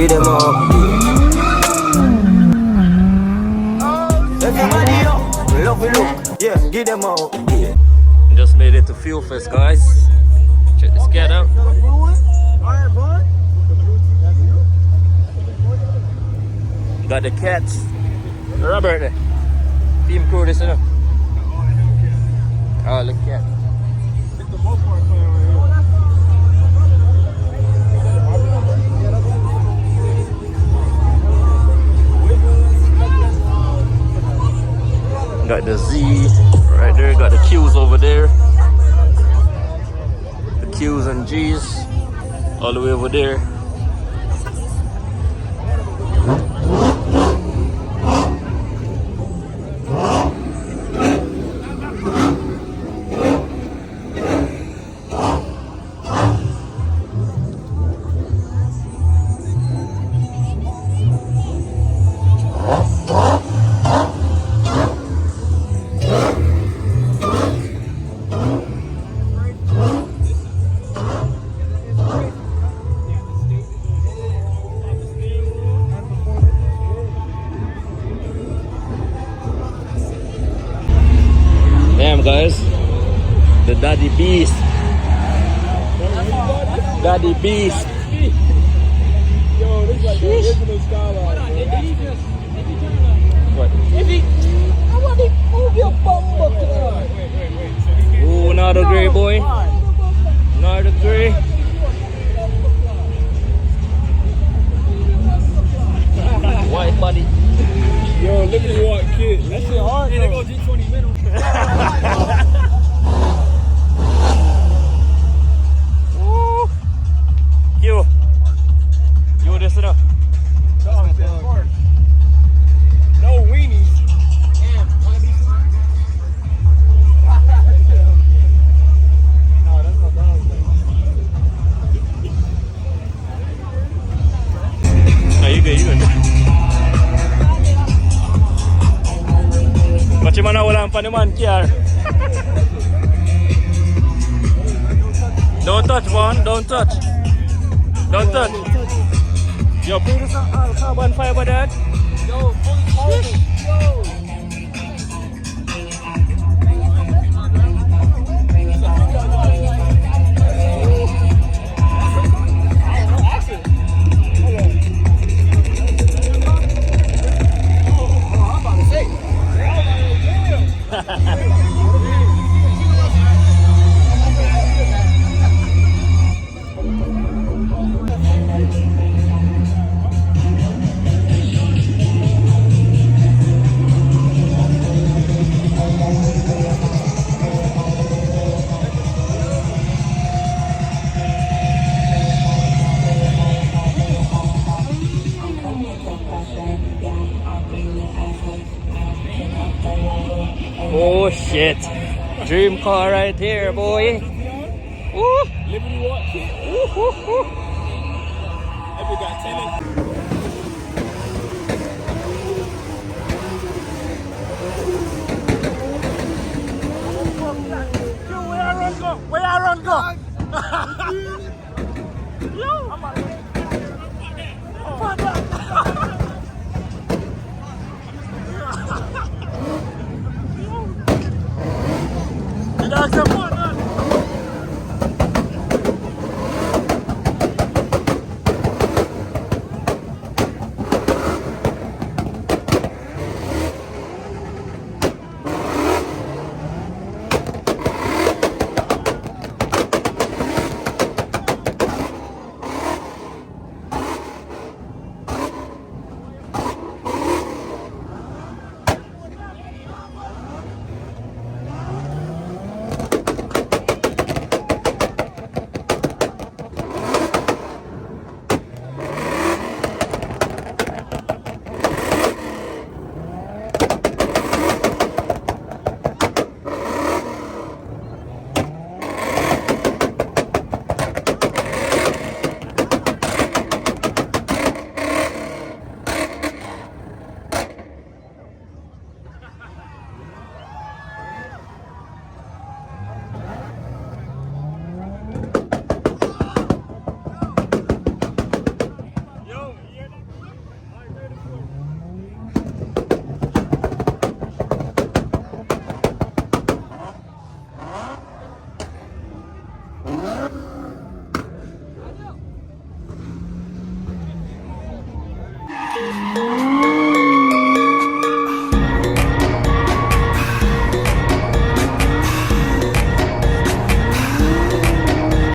give them up. Everybody up, love we look, yeah, give them up. Yeah. Just made it to FUELFEST, guys. Check this cat out. Got the cats. Robert there. Team crew this, you know. Oh, look at. Got the Z right there, got the Qs over there. The Qs and Gs all the way over there. Damn, guys, the Daddy Beast. Daddy Beast. Yo, this is like the original skyline. What? I want to move your bum up. Wait. Ooh, not a gray boy. Not a gray. White body. Yo, Liberty Walk kid. That shit hard. Hey, they go G20 minutes. Woo! You this enough? No weenies. Damn, wanna be smart? No, that's not dog. No, you good. Macam mana orang Paneman KR? Don't touch, Vaughn. Don't touch. Yo, bring this carbon fiber, Dad. Yo, fully carbon. Yo. Oh shit. Dream car right here, boy. Woo. Liberty Walk kid. Woo. Ever got tennis. Where I run go?